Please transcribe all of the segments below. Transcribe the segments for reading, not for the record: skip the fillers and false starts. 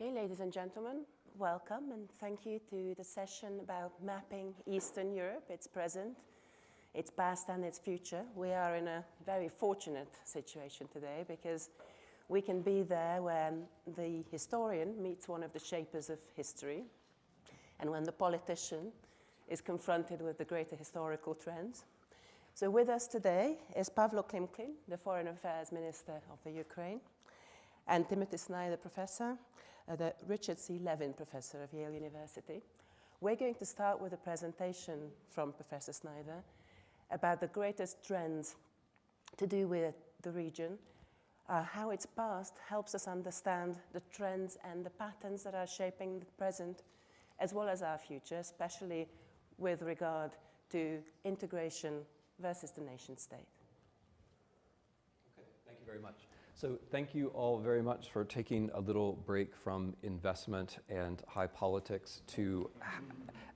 Okay, ladies and gentlemen, welcome and thank you to the session about mapping Eastern Europe, its present, its past and its future. We are in a very fortunate situation today because we can be there when the historian meets one of the shapers of history and when the politician is confronted with the greater historical trends. So with us today is Pashka Klimkin, the Foreign Affairs Minister of the Ukraine, and Timothy Snyder, Professor, the Richard C. Levin Professor of Yale University. We're going to start with a presentation from Professor Snyder about the greatest trends to do with the region, how its past helps us understand the trends and the patterns that are shaping the present as well as our future, especially with regard to integration versus the nation state. Okay, thank you very much. So thank you all very much for taking a little break from investment and high politics to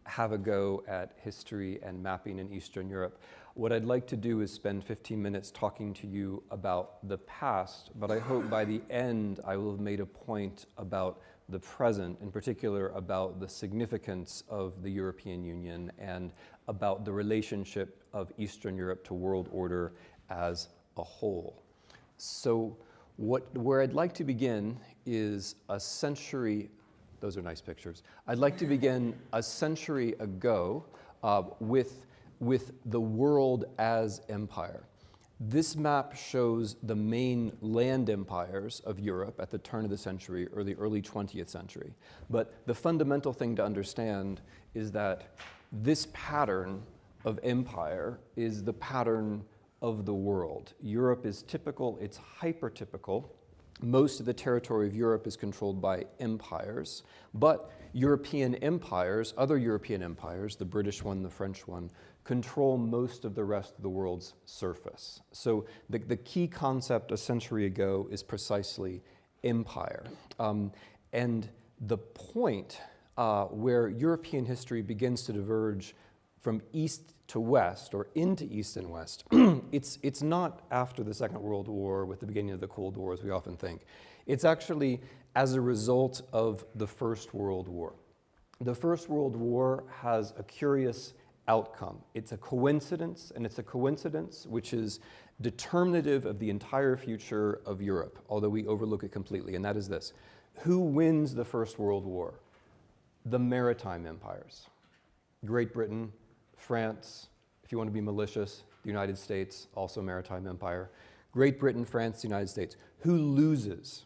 have a go at history and mapping in Eastern Europe. What I'd like to do is spend 15 minutes talking to you about the past, but I hope by the end I will have made a point about the present, in particular about the significance of the European Union and about the relationship of Eastern Europe to world order as a whole. So where I'd like to begin is a century, those are nice pictures. I'd like to begin a century ago with the world as empire. This map shows the main land empires of Europe at the turn of the century or the early 20th century. But the fundamental thing to understand is that this pattern of empire is the pattern of the world. Europe is typical, it's hypertypical. Most of the territory of Europe is controlled by empires, but European empires, other European empires, the British one, the French one, control most of the rest of the world's surface. So the key concept a century ago is precisely empire. And the point where European history begins to diverge from east to west, or into east and west, it's not after the Second World War with the beginning of the Cold War, as we often think. It's actually as a result of the First World War. The First World War has a curious outcome. It's a coincidence, and it's a coincidence which is determinative of the entire future of Europe, although we overlook it completely, and that is this. Who wins the First World War? The maritime empires. Great Britain, France, if you want to be malicious, the United States, also maritime empire. Great Britain, France, the United States. Who loses?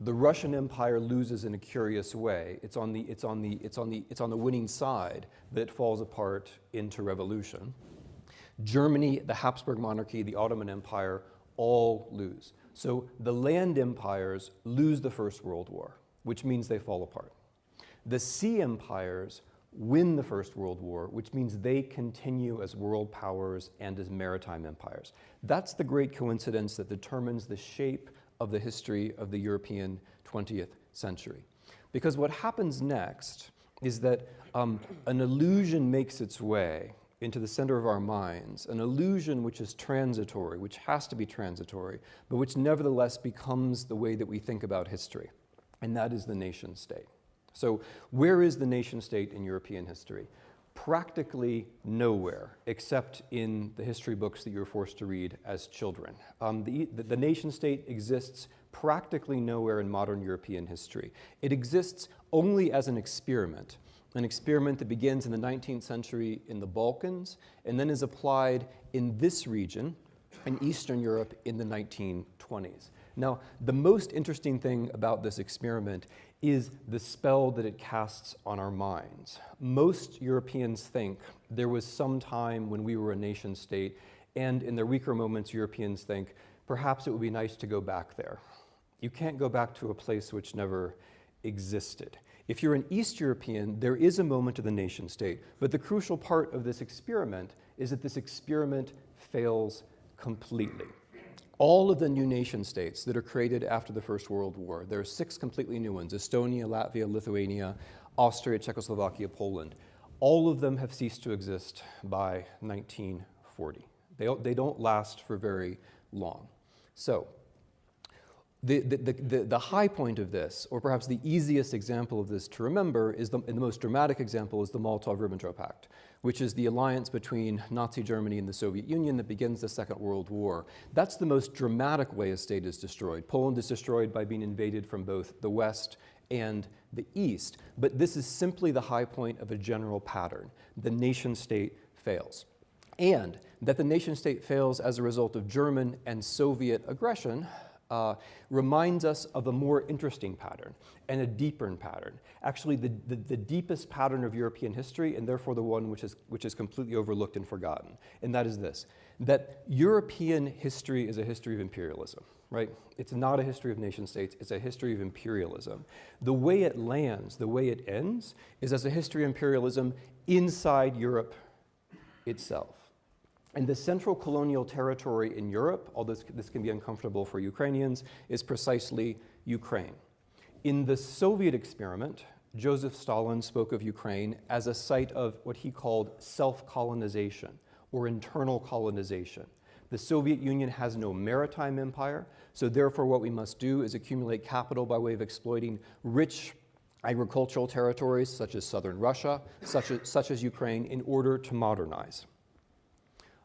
The Russian Empire loses in a curious way. It's on the winning side, but it falls apart into revolution. Germany, the Habsburg monarchy, the Ottoman Empire, all lose. So the land empires lose the First World War, which means they fall apart. The sea empires win the First World War, which means they continue as world powers and as maritime empires. That's the great coincidence that determines the shape of the history of the European 20th century. Because what happens next is that an illusion makes its way into the center of our minds, an illusion which is transitory, which has to be transitory, but which nevertheless becomes the way that we think about history, and that is the nation state. So where is the nation state in European history? Practically nowhere, except in the history books that you're forced to read as children. The nation state exists practically nowhere in modern European history. It exists only as an experiment that begins in the 19th century in the Balkans and then is applied in this region, in Eastern Europe, in the 1920s. Now, the most interesting thing about this experiment is the spell that it casts on our minds. Most Europeans think there was some time when we were a nation state, and in their weaker moments, Europeans think perhaps it would be nice to go back there. You can't go back to a place which never existed. If you're an East European, there is a moment of the nation state, but the crucial part of this experiment is that this experiment fails completely. All of the new nation states that are created after the First World War, there are 6 completely new ones: Estonia, Latvia, Lithuania, Austria, Czechoslovakia, Poland. All of them have ceased to exist by 1940. They don't last for very long. So The high point of this, or perhaps the easiest example of this to remember, and the most dramatic example, is the Molotov-Ribbentrop Pact, which is the alliance between Nazi Germany and the Soviet Union that begins the Second World War. That's the most dramatic way a state is destroyed. Poland is destroyed by being invaded from both the West and the East. But this is simply the high point of a general pattern. The nation state fails. And that the nation state fails as a result of German and Soviet aggression reminds us of a more interesting pattern and a deeper pattern. Actually, the deepest pattern of European history, and therefore the one which is completely overlooked and forgotten. And that is this, that European history is a history of imperialism, right? It's not a history of nation states, it's a history of imperialism. The way it lands, the way it ends, is as a history of imperialism inside Europe itself. And the central colonial territory in Europe, although this can be uncomfortable for Ukrainians, is precisely Ukraine. In the Soviet experiment, Joseph Stalin spoke of Ukraine as a site of what he called self-colonization or internal colonization. The Soviet Union has no maritime empire, so therefore what we must do is accumulate capital by way of exploiting rich agricultural territories such as southern Russia, such as Ukraine, in order to modernize.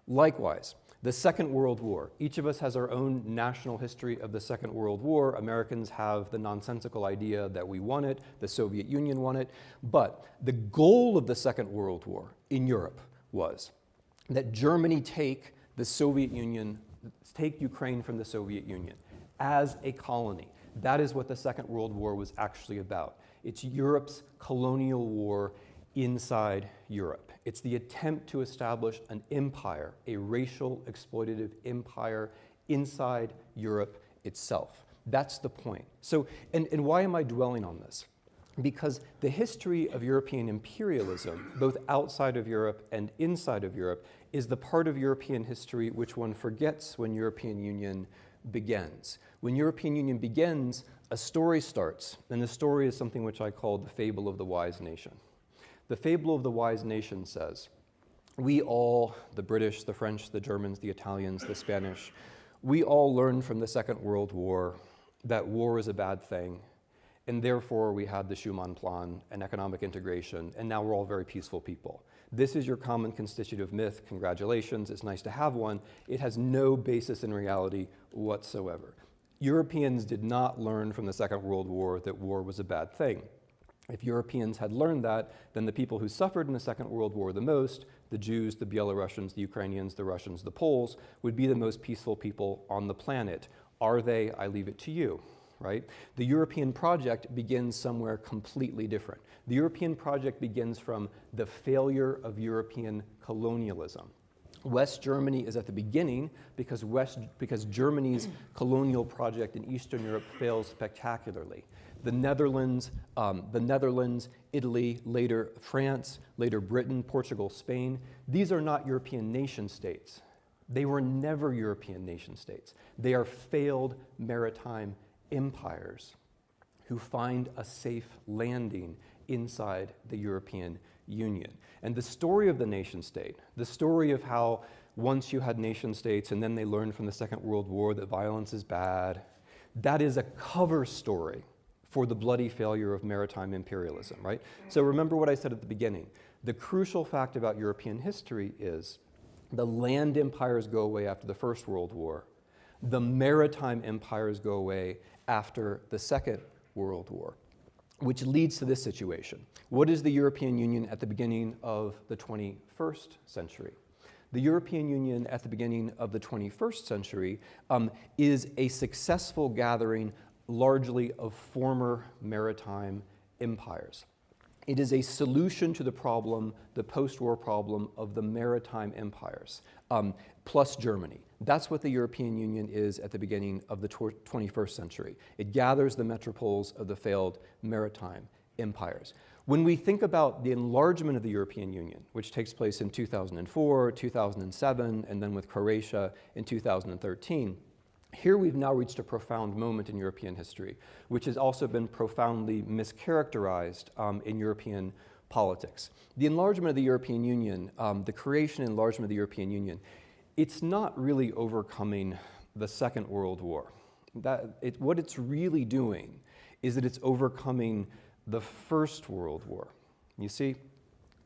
Likewise, the Second World War. Each of us has our own national history of the Second World War. Americans have the nonsensical idea that we won it, the Soviet Union won it. But the goal of the Second World War in Europe was that Germany take Ukraine from the Soviet Union as a colony. That is what the Second World War was actually about. It's Europe's colonial war inside Europe. It's the attempt to establish an empire, a racial exploitative empire inside Europe itself. That's the point. So, and why am I dwelling on this? Because the history of European imperialism, both outside of Europe and inside of Europe, is the part of European history which one forgets when European Union begins. When European Union begins, a story starts, and the story is something which I call the fable of the wise nation. The fable of the wise nation says, we all, the British, the French, the Germans, the Italians, the Spanish, we all learned from the Second World War that war is a bad thing, and therefore we had the Schuman Plan and economic integration, and now we're all very peaceful people. This is your common constitutive myth. Congratulations, it's nice to have one. It has no basis in reality whatsoever. Europeans did not learn from the Second World War that war was a bad thing. If Europeans had learned that, then the people who suffered in the Second World War the most, the Jews, the Belarusians, the Ukrainians, the Russians, the Poles, would be the most peaceful people on the planet. Are they? I leave it to you, right? The European project begins somewhere completely different. The European project begins from the failure of European colonialism. West Germany is at the beginning because Germany's colonial project in Eastern Europe fails spectacularly. The Netherlands, Italy, later France, later Britain, Portugal, Spain, these are not European nation states. They were never European nation states. They are failed maritime empires who find a safe landing inside the European Union. And the story of the nation state, the story of how once you had nation states and then they learned from the Second World War that violence is bad, that is a cover story for the bloody failure of maritime imperialism, right? So remember what I said at the beginning. The crucial fact about European history is the land empires go away after the First World War. The maritime empires go away after the Second World War, which leads to this situation. What is the European Union at the beginning of the 21st century? The European Union at the beginning of the 21st century is a successful gathering largely of former maritime empires. It is a solution to the problem, the post-war problem of the maritime empires, plus Germany. That's what the European Union is at the beginning of the 21st century. It gathers the metropoles of the failed maritime empires. When we think about the enlargement of the European Union, which takes place in 2004, 2007, and then with Croatia in 2013, here we've now reached a profound moment in European history, which has also been profoundly mischaracterized in European politics. The enlargement of the European Union, the creation and enlargement of the European Union, it's not really overcoming the Second World War. What it's really doing is that it's overcoming the First World War. You see,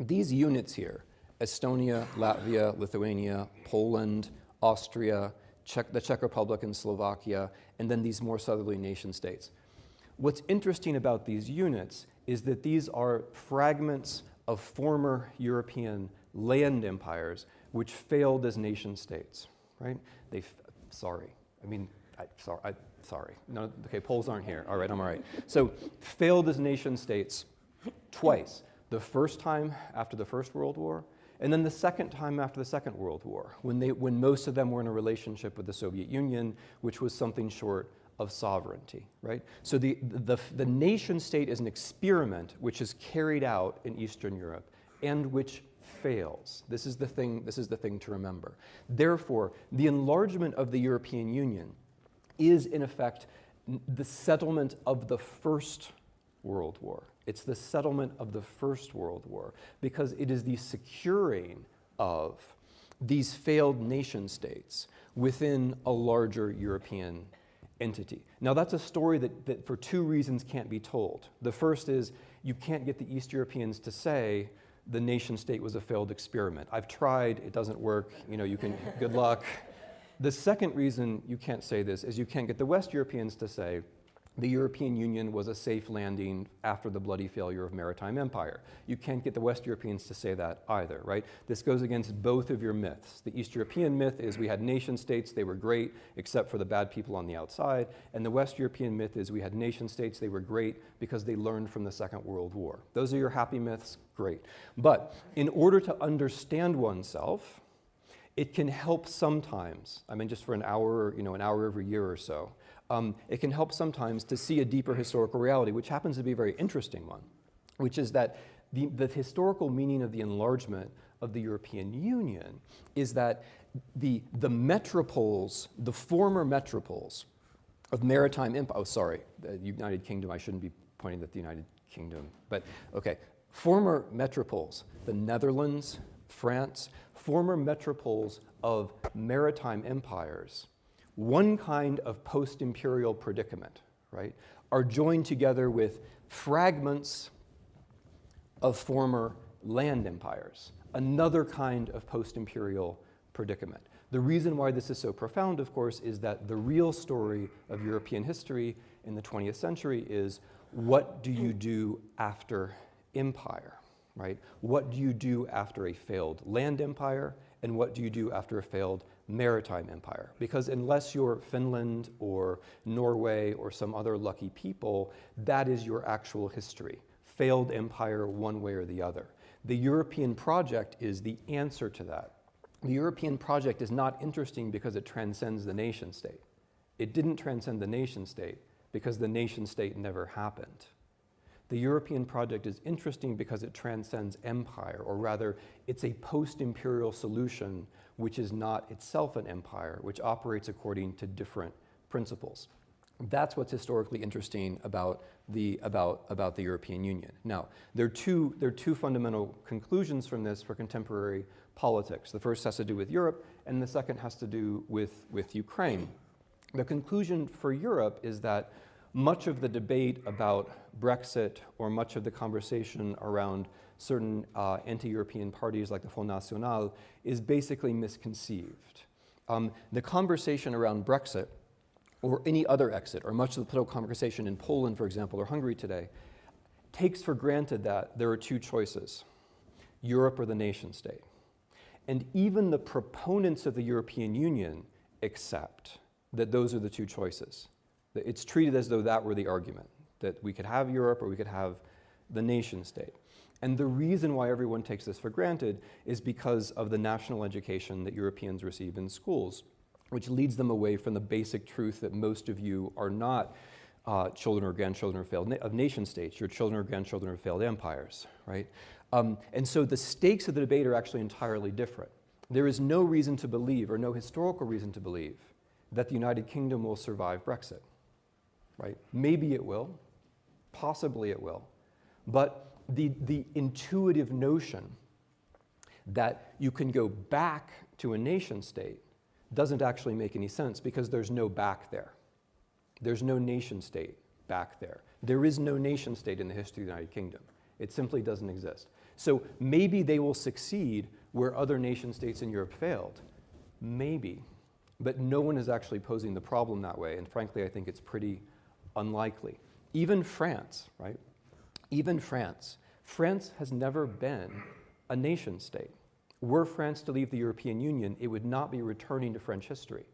these units here, Estonia, Latvia, Lithuania, Poland, Austria, the Czech Republic and Slovakia, and then these more southerly nation states. What's interesting about these units is that these are fragments of former European land empires which failed as nation states, right? Sorry. No, okay, Poles aren't here. All right, I'm all right. So failed as nation states twice. The first time after the First World War, and then the second time after the Second World War, when most of them were in a relationship with the Soviet Union, which was something short of sovereignty, right? So the nation state is an experiment which is carried out in Eastern Europe and which fails. This is the thing to remember. Therefore, the enlargement of the European Union is in effect the settlement of the First World War. It's the settlement of the First World War because it is the securing of these failed nation states within a larger European entity. Now that's a story that for two reasons can't be told. The first is you can't get the East Europeans to say the nation state was a failed experiment. I've tried, it doesn't work, you can, good luck. The second reason you can't say this is you can't get the West Europeans to say the European Union was a safe landing after the bloody failure of maritime empire. You can't get the West Europeans to say that either, right? This goes against both of your myths. The East European myth is we had nation states, they were great, except for the bad people on the outside. And the West European myth is we had nation states, they were great because they learned from the Second World War. Those are your happy myths, great. But in order to understand oneself, it can help sometimes, just for an hour every year or so, it can help sometimes to see a deeper historical reality, which happens to be a very interesting one, which is that the historical meaning of the enlargement of the European Union is that the metropoles, the former metropoles of maritime empire, the United Kingdom, I shouldn't be pointing at the United Kingdom, but okay, former metropoles, the Netherlands, France, former metropoles of maritime empires, one kind of post-imperial predicament, right, are joined together with fragments of former land empires, another kind of post-imperial predicament. The reason why this is so profound, of course, is that the real story of European history in the 20th century is what do you do after empire, right? What do you do after a failed land empire, and what do you do after a failed maritime empire? Because unless you're Finland or Norway or some other lucky people, that is your actual history. Failed empire one way or the other. The European project is the answer to that. The European project is not interesting because it transcends the nation state. It didn't transcend the nation state because the nation state never happened. The European project is interesting because it transcends empire, or rather, it's a post-imperial solution which is not itself an empire, which operates according to different principles. That's what's historically interesting about the European Union. Now, there are two fundamental conclusions from this for contemporary politics. The first has to do with Europe, and the second has to do with Ukraine. The conclusion for Europe is that much of the debate about Brexit, or much of the conversation around certain anti-European parties like the Front National, is basically misconceived. The conversation around Brexit, or any other exit, or much of the political conversation in Poland, for example, or Hungary today, takes for granted that there are two choices, Europe or the nation state. And even the proponents of the European Union accept that those are the two choices. It's treated as though that were the argument, that we could have Europe or we could have the nation state. And the reason why everyone takes this for granted is because of the national education that Europeans receive in schools, which leads them away from the basic truth that most of you are not children or grandchildren of nation states. You're children or grandchildren of failed empires, right? And so the stakes of the debate are actually entirely different. There is no reason to believe, or no historical reason to believe, that the United Kingdom will survive Brexit. Right? Maybe it will, possibly it will, but the intuitive notion that you can go back to a nation state doesn't actually make any sense because there's no back there. There's no nation state back there. There is no nation state in the history of the United Kingdom. It simply doesn't exist. So maybe they will succeed where other nation states in Europe failed. Maybe. But no one is actually posing the problem that way, and frankly, I think it's pretty unlikely. Even France, right? Even France. France has never been a nation state. Were France to leave the European Union, it would not be returning to French history.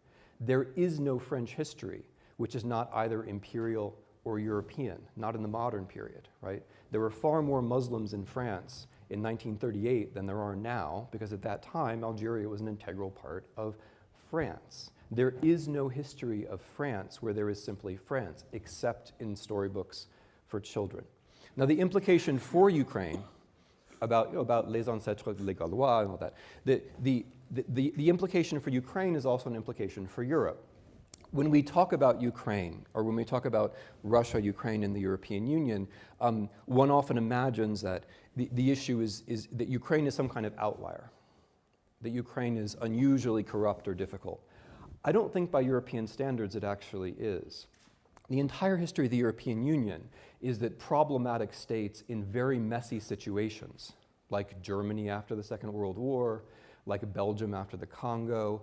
There is no French history which is not either imperial or European, not in the modern period, right? There were far more Muslims in France in 1938 than there are now, because at that time, Algeria was an integral part of France. There is no history of France where there is simply France, except in storybooks for children. Now, the implication for Ukraine about les ancêtres les Gaulois and all that, the implication for Ukraine is also an implication for Europe. When we talk about Ukraine, or when we talk about Russia, Ukraine, and the European Union, one often imagines that the issue is that Ukraine is some kind of outlier, that Ukraine is unusually corrupt or difficult. I don't think by European standards it actually is. The entire history of the European Union is that problematic states in very messy situations, like Germany after the Second World War, like Belgium after the Congo,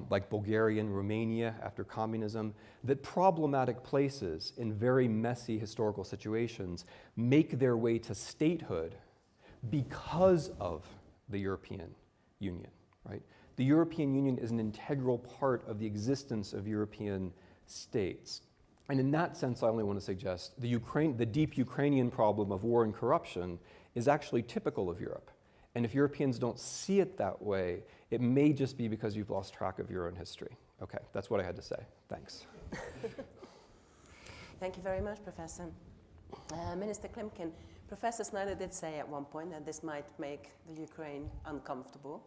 like Bulgaria and Romania after communism, that problematic places in very messy historical situations make their way to statehood because of the European Union, right? The European Union is an integral part of the existence of European states. And in that sense, I only want to suggest the deep Ukrainian problem of war and corruption is actually typical of Europe. And if Europeans don't see it that way, it may just be because you've lost track of your own history. Okay, that's what I had to say. Thanks. Thank you very much, Professor. Minister Klimkin, Professor Snyder did say at one point that this might make the Ukraine uncomfortable.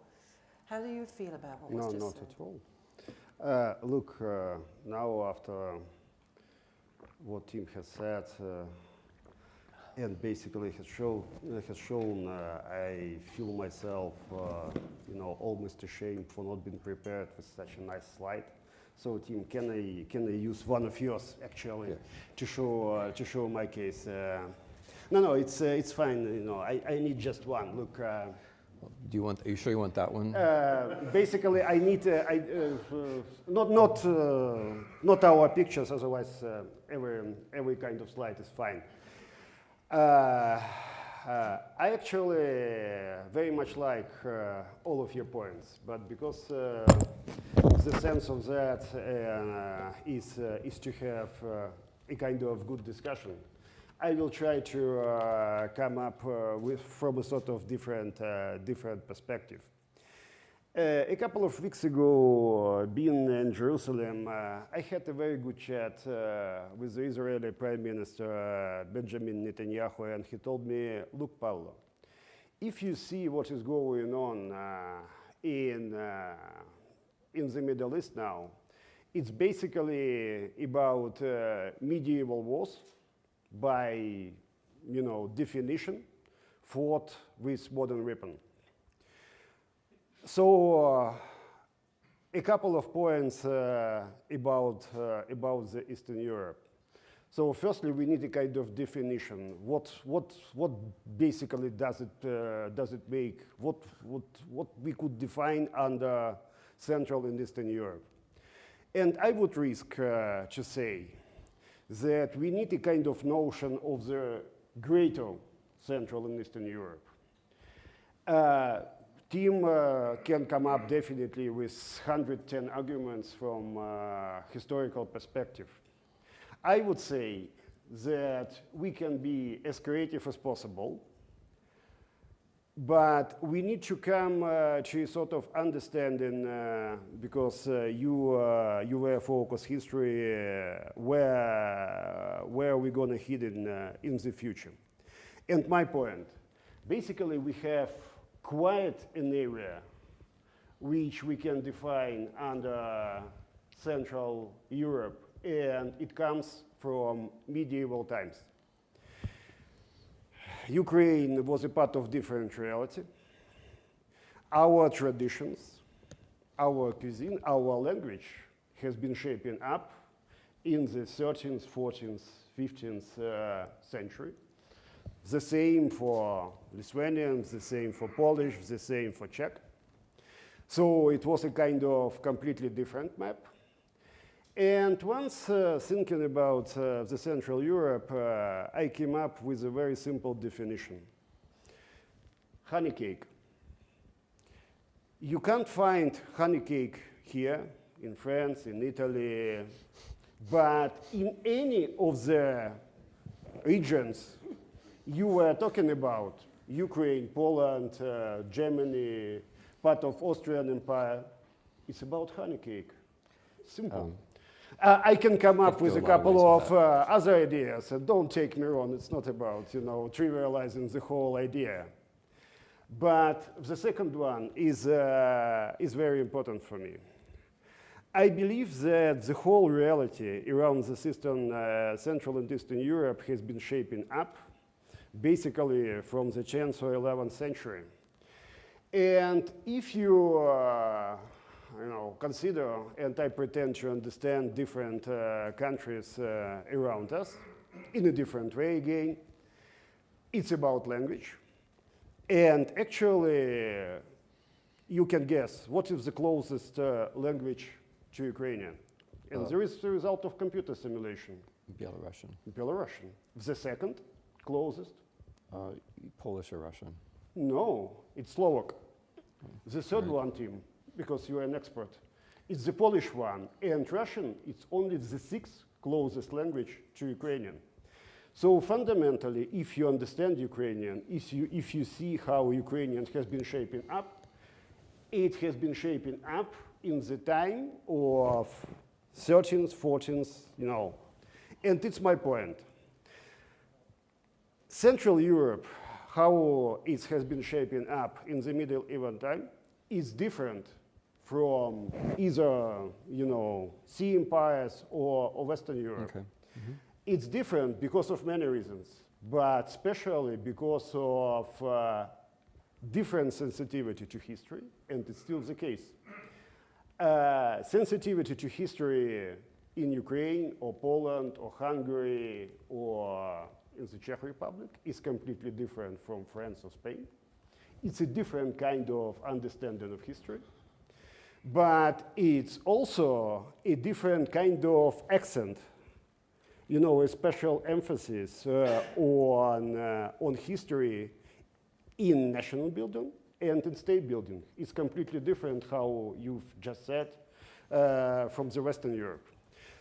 How do you feel about what was just said? No, not at all. Look, now after what Tim has said, and basically has shown I feel myself, almost ashamed for not being prepared with such a nice slide. So, Tim, can I use one of yours actually to show my case? No, it's fine. I need just one. Look. Are you sure you want that one? Basically, I need not our pictures. Otherwise, every kind of slide is fine. I actually very much like all of your points, but because the sense of that is to have a kind of good discussion, I will try to come up from a sort of different perspective. A couple of weeks ago, being in Jerusalem, I had a very good chat with the Israeli Prime Minister Benjamin Netanyahu, and he told me, look, Paulo, if you see what is going on in the Middle East now, it's basically about medieval wars by, definition, fought with modern weapon. So, a couple of points about the Eastern Europe. So, firstly, we need a kind of definition. What basically does it make? What we could define under Central and Eastern Europe? And I would risk to say that we need a kind of notion of the greater Central and Eastern Europe. Tim can come up definitely with 110 arguments from historical perspective. I would say that we can be as creative as possible, but we need to come to a sort of understanding, because you were focused history, where we're going to head in the future. And my point, basically we have quite an area which we can define under Central Europe, and it comes from medieval times. Ukraine was a part of different reality. Our traditions, our cuisine, our language has been shaping up in the 13th, 14th, 15th century. The same for Lithuanians, the same for Polish, the same for Czech. So it was a kind of completely different map. And once thinking about the Central Europe, I came up with a very simple definition. Honey cake. You can't find honey cake here in France, in Italy, but in any of the regions you were talking about, Ukraine, Poland, Germany, part of Austrian Empire, it's about honey cake. Simple. I can come up with a couple of other ideas. Don't take me wrong, it's not about, trivializing the whole idea. But the second one is very important for me. I believe that the whole reality around the system, Central and Eastern Europe, has been shaping up, basically from the 10th or 11th century. And if you consider, and I pretend to understand different countries around us in a different way again, it's about language. And actually, you can guess what is the closest language to Ukrainian. And there is the result of computer simulation. Belarusian. Belarusian. The second closest? Polish or Russian? No, it's Slovak. The third one, Tim, because you are an expert, it's the Polish one. And Russian, it's only the sixth closest language to Ukrainian. So fundamentally, if you understand Ukrainian, if you see how Ukrainian has been shaping up, it has been shaping up in the time of 13th, 14th, And it's my point. Central Europe, how it has been shaping up in the medieval time, is different from either, sea empires or Western Europe. Okay. Mm-hmm. It's different because of many reasons, but especially because of different sensitivity to history, and it's still the case. Sensitivity to history in Ukraine or Poland or Hungary or in the Czech Republic is completely different from France or Spain. It's a different kind of understanding of history, but it's also a different kind of accent, a special emphasis on history in national building and in state building. It's completely different how you've just said from the Western Europe.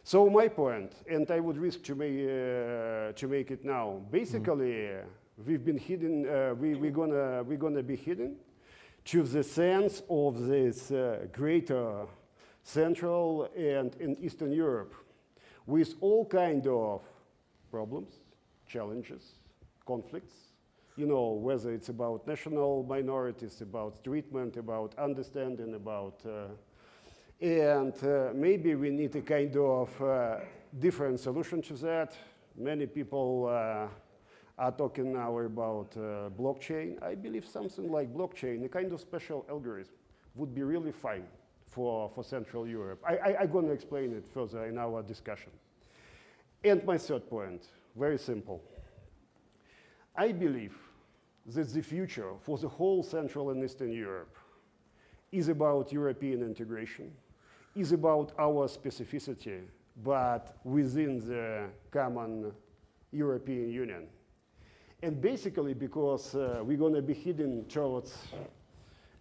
So my point, and I would risk to make it now. Basically, we've been hidden. We're gonna be hidden to the sense of this greater Central and in Eastern Europe, with all kind of problems, challenges, conflicts. Whether it's about national minorities, about treatment, about understanding, about. And maybe we need a kind of different solution to that. Many people are talking now about blockchain. I believe something like blockchain, a kind of special algorithm, would be really fine for Central Europe. I'm going to explain it further in our discussion. And my third point, very simple. I believe that the future for the whole Central and Eastern Europe is about European integration, is about our specificity, but within the common European Union. And basically because we're going to be heading towards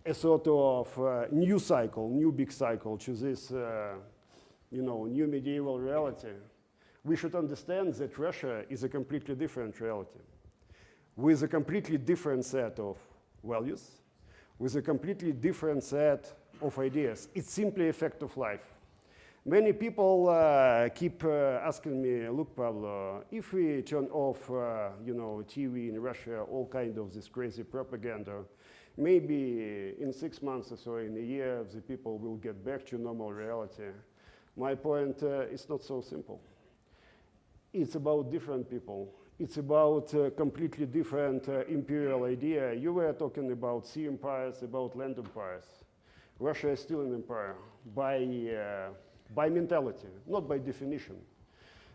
a sort of new cycle, new big cycle to this new medieval reality, we should understand that Russia is a completely different reality, with a completely different set of values, with a completely different set of ideas. It's simply a fact of life. Many people keep asking me, look, Pablo, if we turn off, TV in Russia, all kind of this crazy propaganda, maybe in 6 months or so, in a year, the people will get back to normal reality. My point is not so simple. It's about different people. It's about a completely different imperial idea. You were talking about sea empires, about land empires. Russia is still an empire by mentality, not by definition.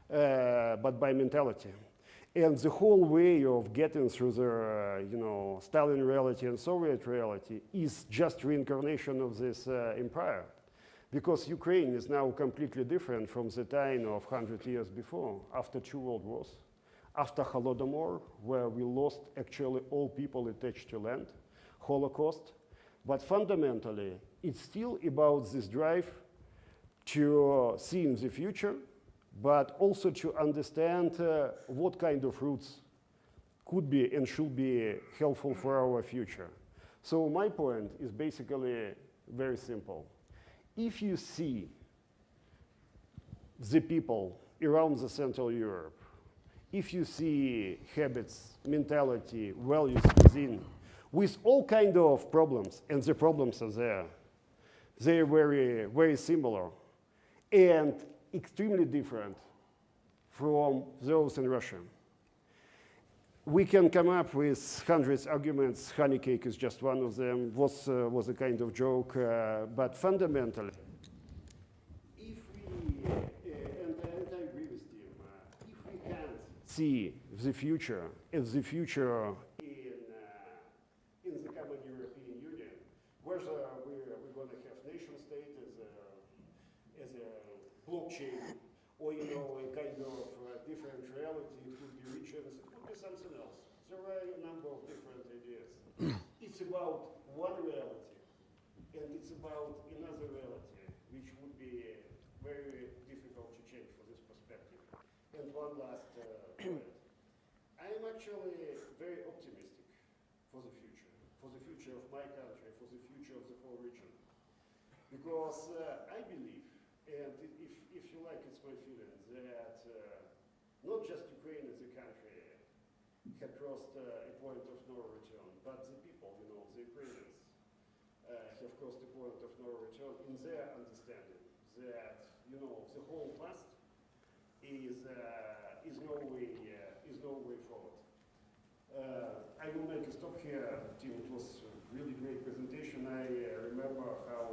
but by mentality. And the whole way of getting through the, Stalin reality and Soviet reality is just reincarnation of this empire. Because Ukraine is now completely different from the time of 100 years before, after 2 world wars, after Holodomor, where we lost actually all people attached to land, Holocaust. But fundamentally, it's still about this drive to see in the future, but also to understand what kind of routes could be and should be helpful for our future. So my point is basically very simple. If you see the people around the Central Europe, if you see habits, mentality, values within, with all kind of problems, and the problems are there, they're very, very similar and extremely different from those in Russia. We can come up with hundreds of arguments. Honey cake is just one of them. Was a kind of joke, but fundamentally, if we and I agree with Tim, if we can't see the future as the future in the common European Union, whether we're going to have nation state as a blockchain, or a kind of different reality, it could be regions, it could be something else. There are a number of different ideas. It's about one reality, and it's about another reality, which would be very difficult to change for this perspective. And one last point. I am actually very optimistic for the future of my country, for the future of the whole region. Because I believe, and if you like, it's my feeling, that not just Ukraine as a country had crossed a point of no return, but the people, the Ukrainians, have crossed a point of no return in their understanding that, the whole past is no way forward. I will make a stop here. Tim, it was a really great presentation. I remember how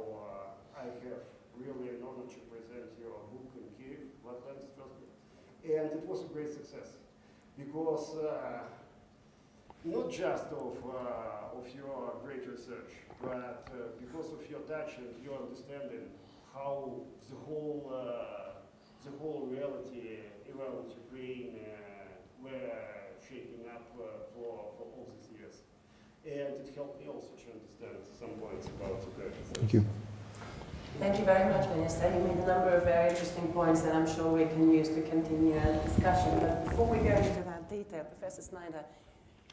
I have really an honor to present your book in Kiev, and it was a great success because not just of your great research, but because of your touch and your understanding how the whole reality around Ukraine were shaping up for all these years. And it helped me also to understand some points about Ukraine. Thank you. Thank you very much, Minister. You made a number of very interesting points that I'm sure we can use to continue our discussion. But before we go into that detail, Professor Snyder,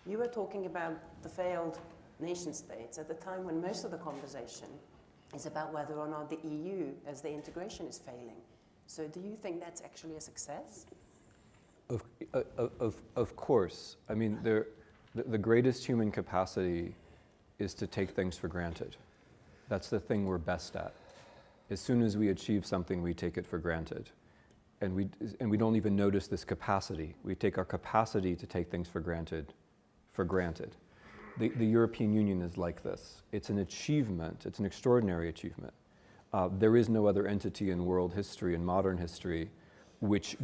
you were talking about the failed nation states at the time when most of the conversation is about whether or not the EU as the integration is failing. So do you think that's actually a success? Of course. I mean, the greatest human capacity is to take things for granted. That's the thing we're best at. As soon as we achieve something, we take it for granted. And we don't even notice this capacity. We take our capacity to take things for granted. The European Union is like this. It's an achievement. It's an extraordinary achievement. There is no other entity in world history and modern history which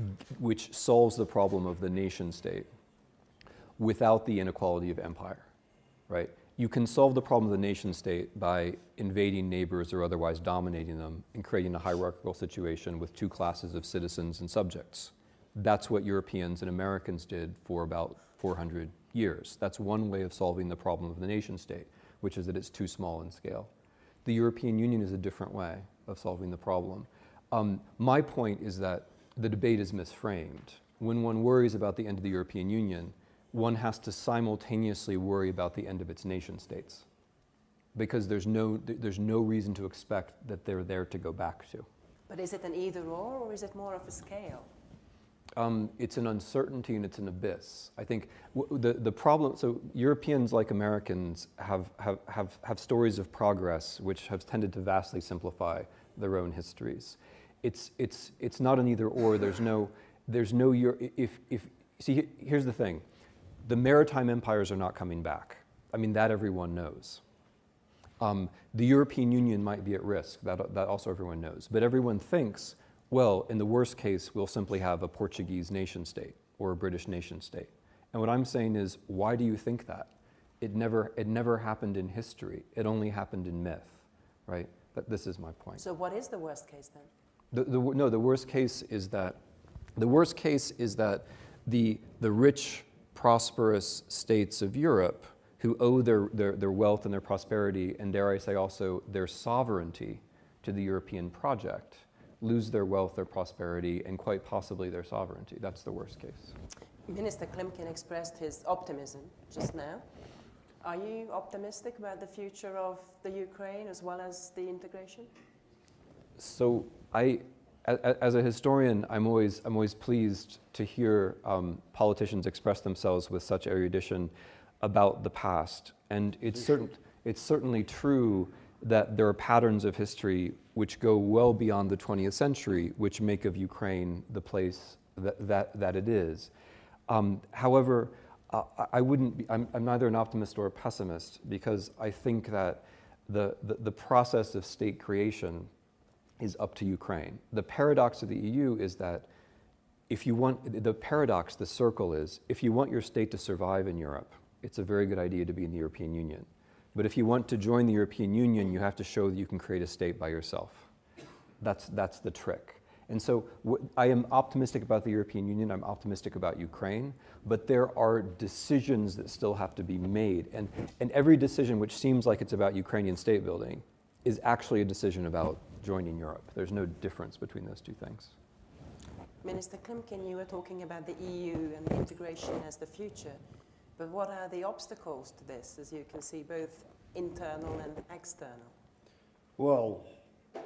solves the problem of the nation state without the inequality of empire, right? You can solve the problem of the nation state by invading neighbors or otherwise dominating them and creating a hierarchical situation with 2 classes of citizens and subjects. That's what Europeans and Americans did for about 400 years. That's one way of solving the problem of the nation state, which is that it's too small in scale. The European Union is a different way of solving the problem. My point is that the debate is misframed. When one worries about the end of the European Union, one has to simultaneously worry about the end of its nation states, because there's no reason to expect that they're there to go back to. But is it an either or is it more of a scale? It's an uncertainty and it's an abyss. I think the problem, so Europeans like Americans have stories of progress which have tended to vastly simplify their own histories. It's not an either or. See, here's the thing. The maritime empires are not coming back. I mean, that everyone knows. The European Union might be at risk, that also everyone knows. But everyone thinks Well, in the worst case, we'll simply have a Portuguese nation state or a British nation state. And what I'm saying is, why do you think that? It never happened in history. It only happened in myth, right? This is my point. So what is the worst case then? The worst case is that the rich, prosperous states of Europe who owe their wealth and their prosperity, and dare I say also their sovereignty to the European project, lose their wealth, their prosperity, and quite possibly their sovereignty. That's the worst case. Minister Klimkin expressed his optimism just now. Are you optimistic about the future of the Ukraine as well as the integration? So as a historian, I'm always pleased to hear politicians express themselves with such erudition about the past. And it's certainly true that there are patterns of history which go well beyond the 20th century, which make of Ukraine the place that it is. However, I'm neither an optimist or a pessimist, because I think that the process of state creation is up to Ukraine. The paradox of the EU is that the circle is, if you want your state to survive in Europe, it's a very good idea to be in the European Union. But if you want to join the European Union, you have to show that you can create a state by yourself. That's the trick. And so I am optimistic about the European Union, I'm optimistic about Ukraine, but there are decisions that still have to be made. And every decision which seems like it's about Ukrainian state building is actually a decision about joining Europe. There's no difference between those two things. Minister Klimkin, you were talking about the EU and the integration as the future. But what are the obstacles to this, as you can see, both internal and external? Well,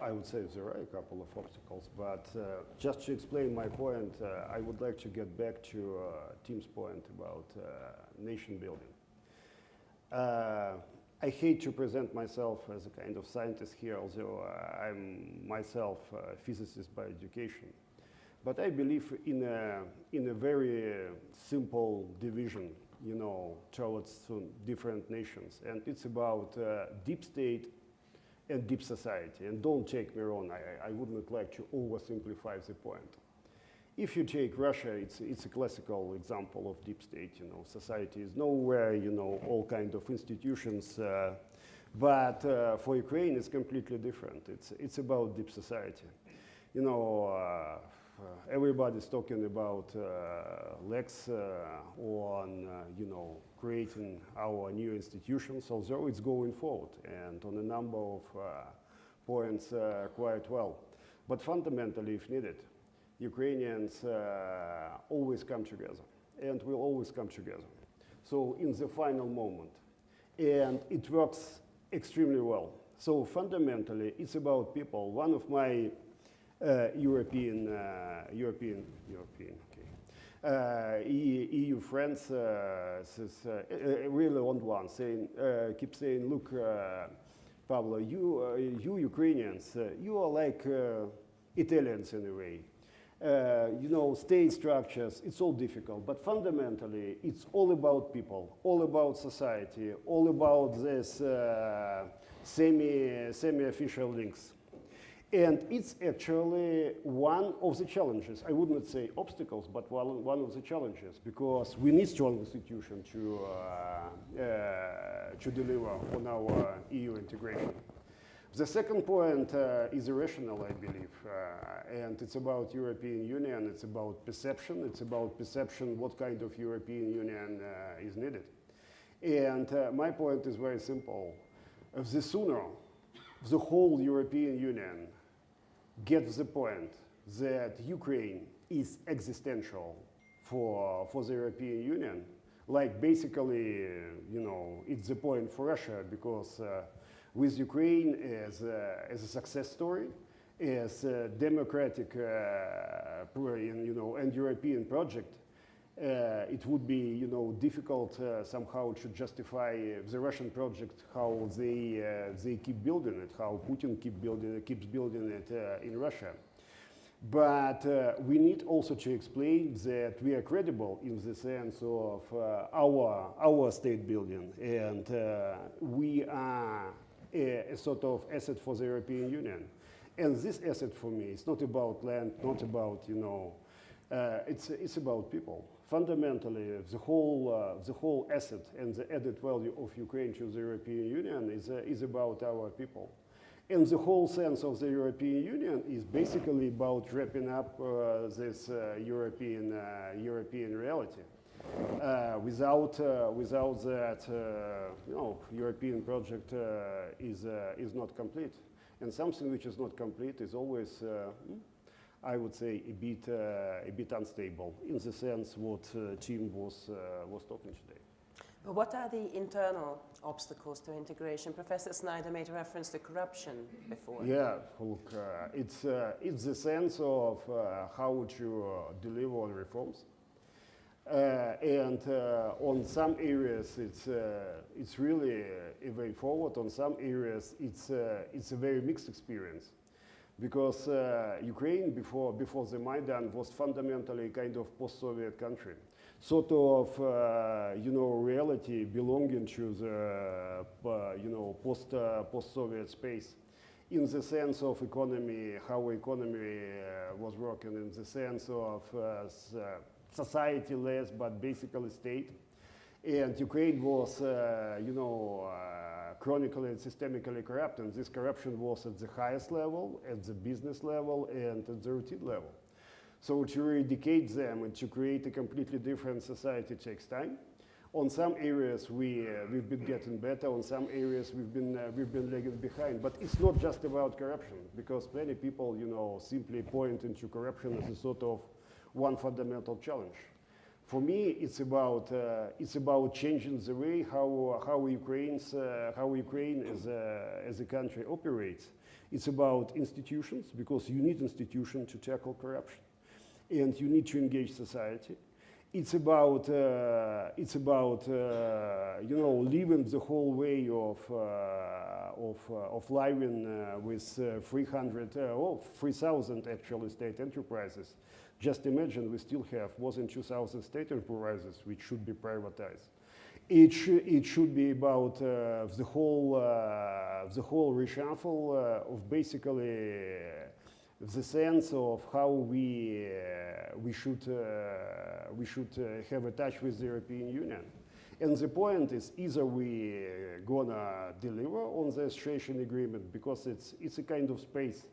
I would say there are a couple of obstacles, but just to explain my point, I would like to get back to Tim's point about nation building. I hate to present myself as a kind of scientist here, although I'm myself a physicist by education. But I believe in a very simple division, towards different nations. And it's about deep state and deep society. And don't take me wrong, I would not like to oversimplify the point. If you take Russia, it's a classical example of deep state. Society is nowhere, all kind of institutions. But for Ukraine, it's completely different. It's about deep society. Everybody's talking about Lex on, creating our new institutions, although it's going forward and on a number of points quite well. But fundamentally, if needed, Ukrainians always come together and will always come together. So in the final moment, and it works extremely well. So fundamentally, it's about people. One of my European EU friends says, a really old one, keep saying, look, Pablo, you Ukrainians, you are like Italians in a way. State structures, it's all difficult, but fundamentally, it's all about people, all about society, all about this semi-official links. And it's actually one of the challenges. I would not say obstacles, but one of the challenges, because we need strong institutions to deliver on our EU integration. The second point is irrational, I believe, and it's about European Union. It's about perception. It's about perception what kind of European Union is needed. And my point is very simple. The sooner the whole European Union gets the point that Ukraine is existential for the European Union, like basically, it's the point for Russia, because with Ukraine as a success story, as a democratic and European project, it would be difficult somehow to justify the Russian project, how they keep building it, how Putin keeps building it in Russia. But we need also to explain that we are credible in the sense of our state building, and we are a sort of asset for the European Union. And this asset for me is not about land, not about, it's about people. Fundamentally, the whole asset and the added value of Ukraine to the European Union is about our people. And the whole sense of the European Union is basically about wrapping up this European reality. Without that, European project is not complete. And something which is not complete is always, I would say, a bit unstable in the sense what Tim was talking today. But what are the internal obstacles to integration? Professor Snyder made a reference to corruption before. Yeah, look, it's the sense of how to deliver on reforms. And on some areas it's really a way forward. On some areas it's a very mixed experience, because Ukraine before the Maidan was fundamentally a kind of post-Soviet country, sort of reality belonging to the post-Soviet space, in the sense of economy, how economy was working, in the sense of society less, but basically state. And Ukraine was, chronically and systemically corrupt, and this corruption was at the highest level, at the business level, and at the routine level. So to eradicate them and to create a completely different society takes time. On some areas we've been getting better. On some areas we've been lagging behind. But it's not just about corruption, because many people, simply point into corruption as a sort of one fundamental challenge. For me, it's about changing the way how Ukraine as a country operates. It's about institutions, because you need institutions to tackle corruption, and you need to engage society. It's about living the whole way of living with 3,000 actually state enterprises. Just imagine we still have more than 2,000 state enterprises which should be privatized. It should be about the whole reshuffle of basically the sense of how we should have a touch with the European Union. And the point is, either we gonna deliver on the association agreement, because it's a kind of space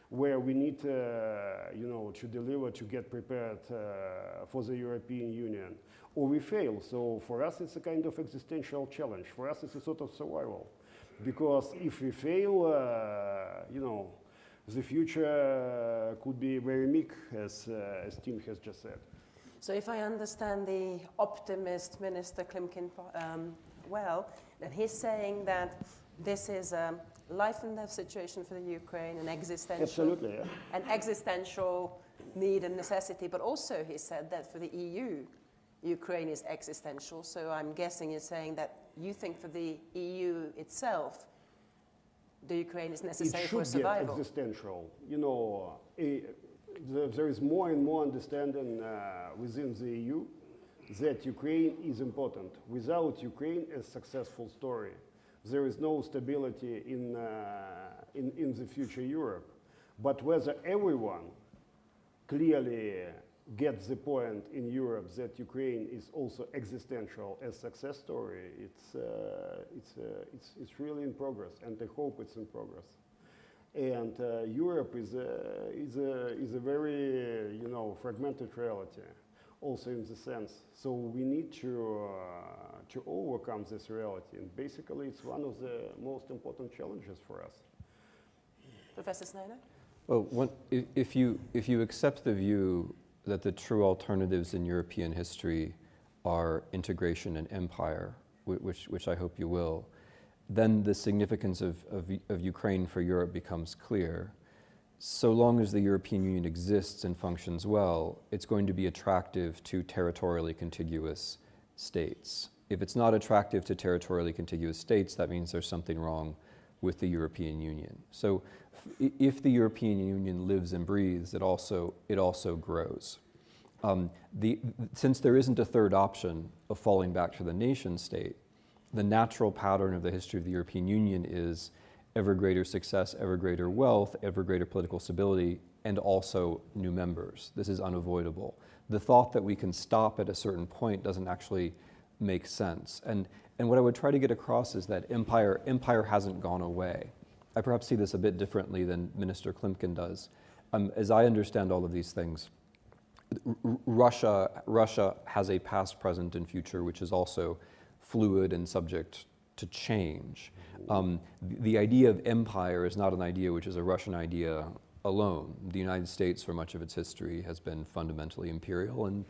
where we need to deliver, to get prepared for the European Union, or we fail. So for us it's a kind of existential challenge. For us it's a sort of survival, because if we fail, the future could be very meek, as Tim has just said. So if I understand the optimist Minister Klimkin well, then he's saying that this is a life and death situation for the Ukraine, an existential, absolutely, yeah. An existential need and necessity, but also he said that for the EU, Ukraine is existential. So I'm guessing you're saying that you think for the EU itself, the Ukraine is necessary for survival. It should be existential. There is more and more understanding within the EU that Ukraine is important. Without Ukraine as a successful story, there is no stability in the future Europe. But whether everyone clearly gets the point in Europe that Ukraine is also existential as success story, it's really in progress, and I hope it's in progress. And Europe is a very fragmented reality, also in the sense. So we need to overcome this reality, and basically it's one of the most important challenges for us. Professor Snyder? Well, if you accept the view that the true alternatives in European history are integration and empire, which I hope you will, then the significance of Ukraine for Europe becomes clear. So long as the European Union exists and functions well, it's going to be attractive to territorially contiguous states. If it's not attractive to territorially contiguous states, that means there's something wrong with the European Union. So if the European Union lives and breathes, it also grows. Since there isn't a third option of falling back to the nation state, the natural pattern of the history of the European Union is ever greater success, ever greater wealth, ever greater political stability, and also new members. This is unavoidable. The thought that we can stop at a certain point doesn't actually make sense. And what I would try to get across is that empire hasn't gone away. I perhaps see this a bit differently than Minister Klimkin does. As I understand all of these things, Russia has a past, present, and future, which is also fluid and subject to change. The idea of empire is not an idea which is a Russian idea alone. The United States, for much of its history, has been fundamentally imperial, and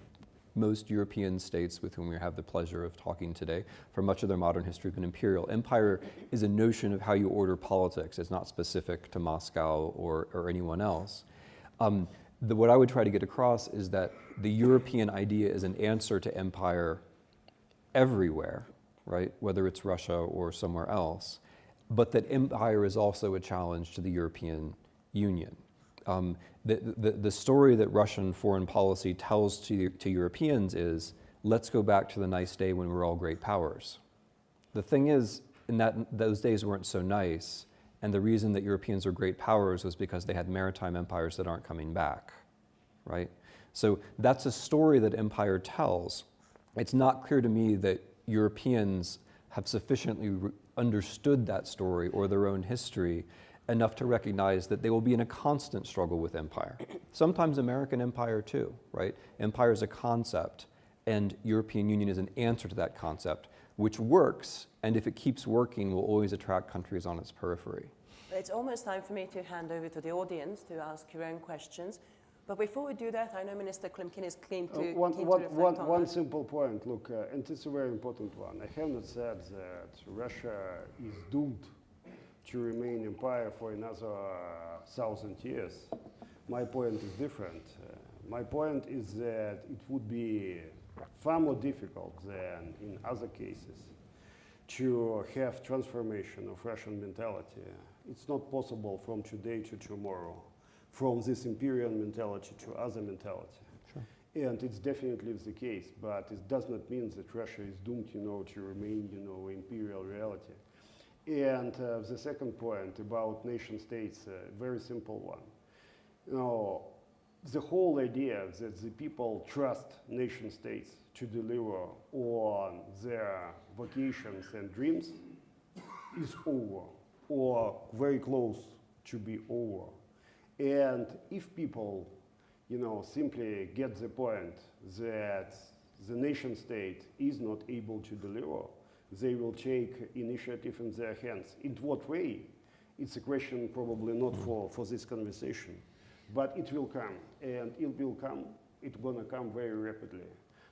most European states with whom we have the pleasure of talking today, for much of their modern history, have been imperial. Empire is a notion of how you order politics. It's not specific to Moscow or anyone else. What I would try to get across is that the European idea is an answer to empire everywhere, right? Whether it's Russia or somewhere else, but that empire is also a challenge to the European Union. The story that Russian foreign policy tells to Europeans is, let's go back to the nice day when we were all great powers. The thing is, those days weren't so nice, and the reason that Europeans were great powers was because they had maritime empires that aren't coming back, right? So that's a story that empire tells. It's not clear to me that Europeans have sufficiently understood that story or their own history enough to recognize that they will be in a constant struggle with empire. Sometimes American empire too, right? Empire is a concept, and European Union is an answer to that concept, which works, and if it keeps working, will always attract countries on its periphery. It's almost time for me to hand over to the audience to ask your own questions. But before we do that, I know Minister Klimkin is keen to reflect on one that. simple point, look, and it's a very important one. I have not said that Russia is doomed to remain empire for another 1,000 years. My point is different. My point is that it would be far more difficult than in other cases to have transformation of Russian mentality. It's not possible from today to tomorrow, from this imperial mentality to other mentality. Sure. And it's definitely the case, but it does not mean that Russia is doomed, to remain, imperial reality. And the second point about nation states, very simple one. The whole idea that the people trust nation states to deliver on their vocations and dreams is over, or very close to be over. And if people, simply get the point that the nation state is not able to deliver, they will take initiative in their hands. In what way? It's a question probably not for this conversation, but it will come, and it will come, it's gonna come very rapidly.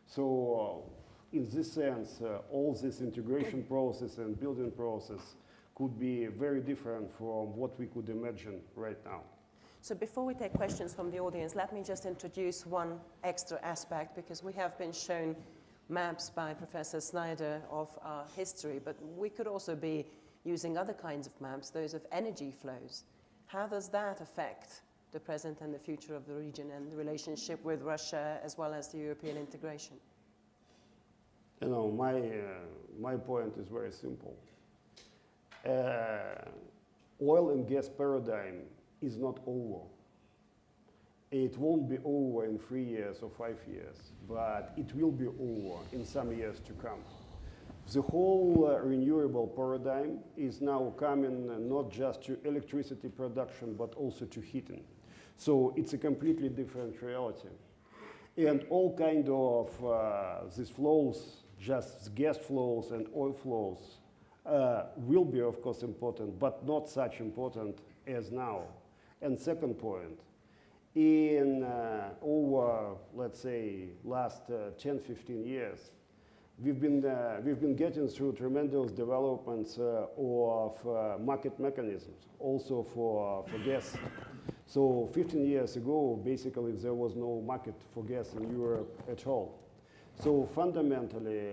So in this sense, all this integration process and building process could be very different from what we could imagine right now. So before we take questions from the audience, let me just introduce one extra aspect, because we have been shown maps by Professor Snyder of our history, but we could also be using other kinds of maps, those of energy flows. How does that affect the present and the future of the region and the relationship with Russia as well as the European integration? My point is very simple. Oil and gas paradigm is not over. It won't be over in 3 years or 5 years, but it will be over in some years to come. The whole renewable paradigm is now coming not just to electricity production, but also to heating. So it's a completely different reality. And all kind of these flows, just gas flows and oil flows, will be, of course, important, but not such important as now. And second point, in over, let's say, last 10, 15 years, we've been getting through tremendous developments of market mechanisms, also for gas. So 15 years ago, basically, there was no market for gas in Europe at all. So fundamentally,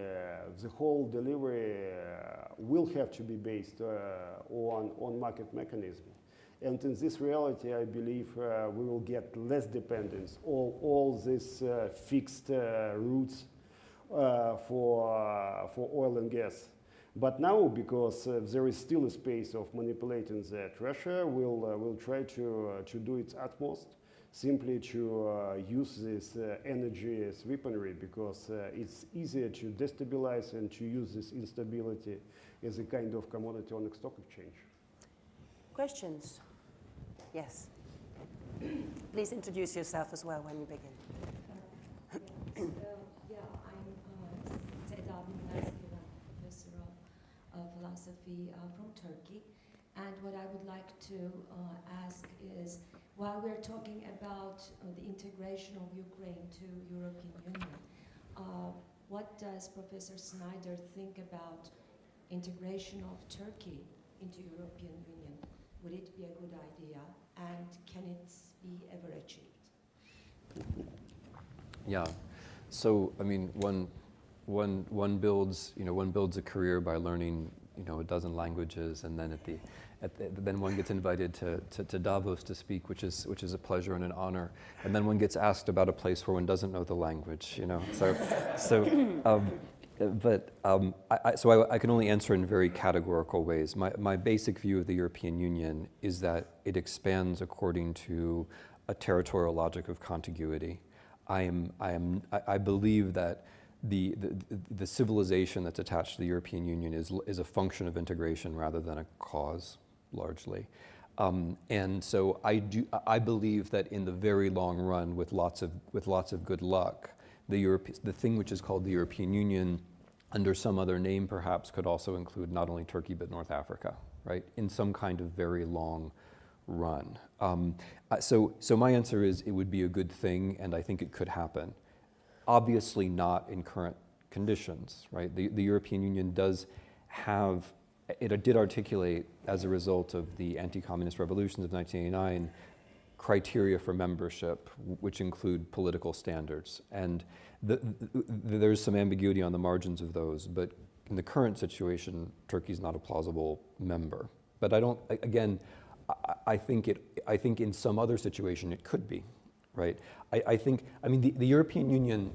the whole delivery will have to be based on market mechanism. And in this reality, I believe we will get less dependence on all these fixed routes for oil and gas. But now, because there is still a space of manipulating that, Russia will try to do its utmost, simply to use this energy as weaponry, because it's easier to destabilize and to use this instability as a kind of commodity on the stock exchange. Questions? Yes. Please introduce yourself as well when you begin. I'm Seda Bilmezgin, professor of philosophy from Turkey. And what I would like to ask is, while we're talking about the integration of Ukraine to European Union, what does Professor Snyder think about integration of Turkey into European Union? Would it be a good idea, and can it be ever achieved? Yeah. So I mean, one builds a career by learning a dozen languages, and then then one gets invited to Davos to speak, which is a pleasure and an honor, and then one gets asked about a place where one doesn't know the language. So I can only answer in very categorical ways. My basic view of the European Union is that it expands according to a territorial logic of contiguity. I believe that the civilization that's attached to the European Union is a function of integration rather than a cause, largely. And so I believe that in the very long run, with lots of good luck, the thing which is called the European Union, under some other name perhaps, could also include not only Turkey but North Africa, right? In some kind of very long run. So my answer is it would be a good thing, and I think it could happen. Obviously not in current conditions, right? The European Union did articulate, as a result of the anti-communist revolutions of 1989, criteria for membership, which include political standards. And there's some ambiguity on the margins of those, but in the current situation, Turkey's not a plausible member. But I think in some other situation it could be, right? The European Union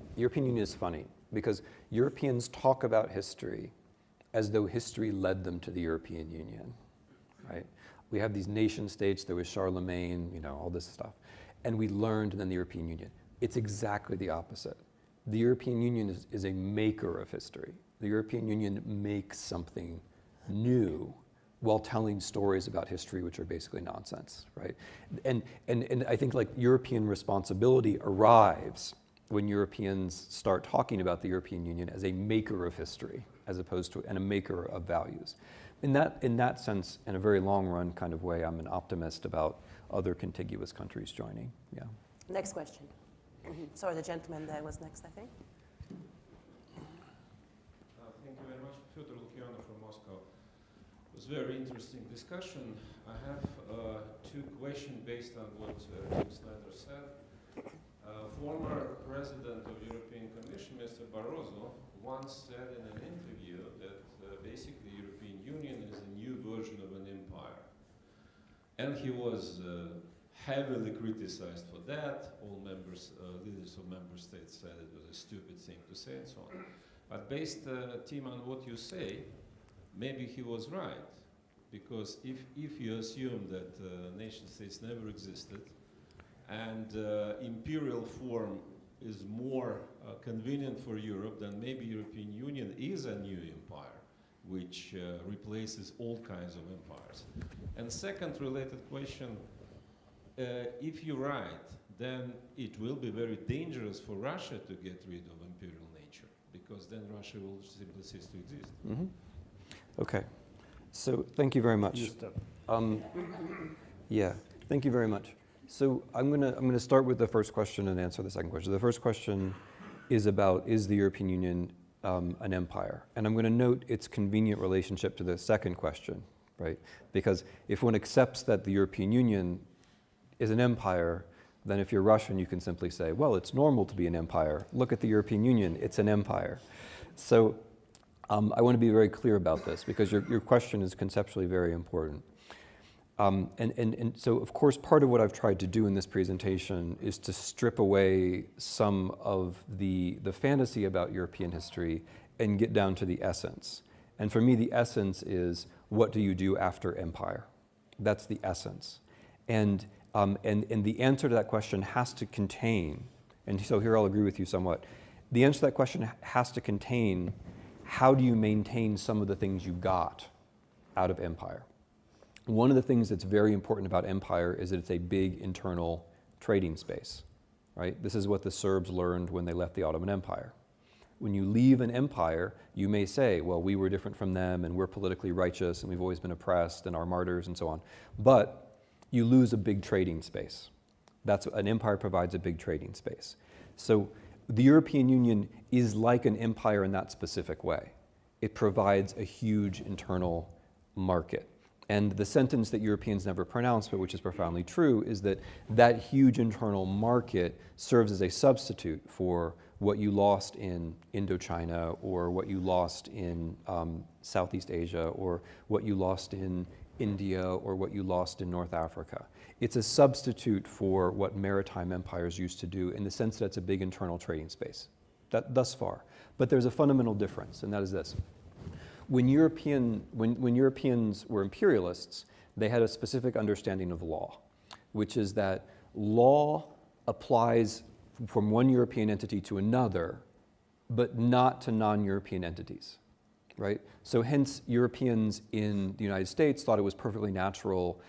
is funny, because Europeans talk about history as though history led them to the European Union, right? We have these nation states, there was Charlemagne, all this stuff. And we learned, and then the European Union. It's exactly the opposite. The European Union is a maker of history. The European Union makes something new while telling stories about history which are basically nonsense, right? And I think European responsibility arrives when Europeans start talking about the European Union as a maker of history, as opposed to a maker of values. In that sense, in a very long run kind of way, I'm an optimist about other contiguous countries joining. Yeah. Next question. Sorry, the gentleman there was next, I think. Thank you very much, Fyodor Lukyanov from Moscow. It was a very interesting discussion. I have two questions based on what Jim Snyder said. Former President of European Commission, Mr. Barroso, once said in an interview that basically European Union is a new version of an empire. And he was heavily criticized for that. All leaders of member states said it was a stupid thing to say and so on. But based, Tim, on what you say, maybe he was right. Because if you assume that nation states never existed, and imperial form is more convenient for Europe, then maybe European Union is a new empire, which replaces all kinds of empires. And second related question, if you're right, then it will be very dangerous for Russia to get rid of imperial nature, because then Russia will simply cease to exist. Mm-hmm. Okay, so thank you very much. Yeah, thank you very much. So I'm gonna start with the first question and answer the second question. The first question is about, is the European Union an empire? And I'm gonna note its convenient relationship to the second question, right? Because if one accepts that the European Union is an empire, then if you're Russian, you can simply say, well, it's normal to be an empire. Look at the European Union, it's an empire. So I want to be very clear about this, because your question is conceptually very important. And so, of course, part of what I've tried to do in this presentation is to strip away some of the fantasy about European history and get down to the essence. And for me, the essence is, what do you do after empire? That's the essence. And the answer to that question has to contain, and so here I'll agree with you somewhat, the answer to that question has to contain, how do you maintain some of the things you got out of empire? One of the things that's very important about empire is that it's a big internal trading space, right? This is what the Serbs learned when they left the Ottoman Empire. When you leave an empire, you may say, well, we were different from them, and we're politically righteous, and we've always been oppressed, and our martyrs, and so on. But you lose a big trading space. An empire provides a big trading space. So the European Union is like an empire in that specific way. It provides a huge internal market. And the sentence that Europeans never pronounce, but which is profoundly true, is that that huge internal market serves as a substitute for what you lost in Indochina, or what you lost in Southeast Asia, or what you lost in India, or what you lost in North Africa. It's a substitute for what maritime empires used to do, in the sense that it's a big internal trading space, thus far. But there's a fundamental difference, and that is this. When Europeans were imperialists, they had a specific understanding of law, which is that law applies from one European entity to another, but not to non-European entities, right? So hence, Europeans in the United States thought it was perfectly natural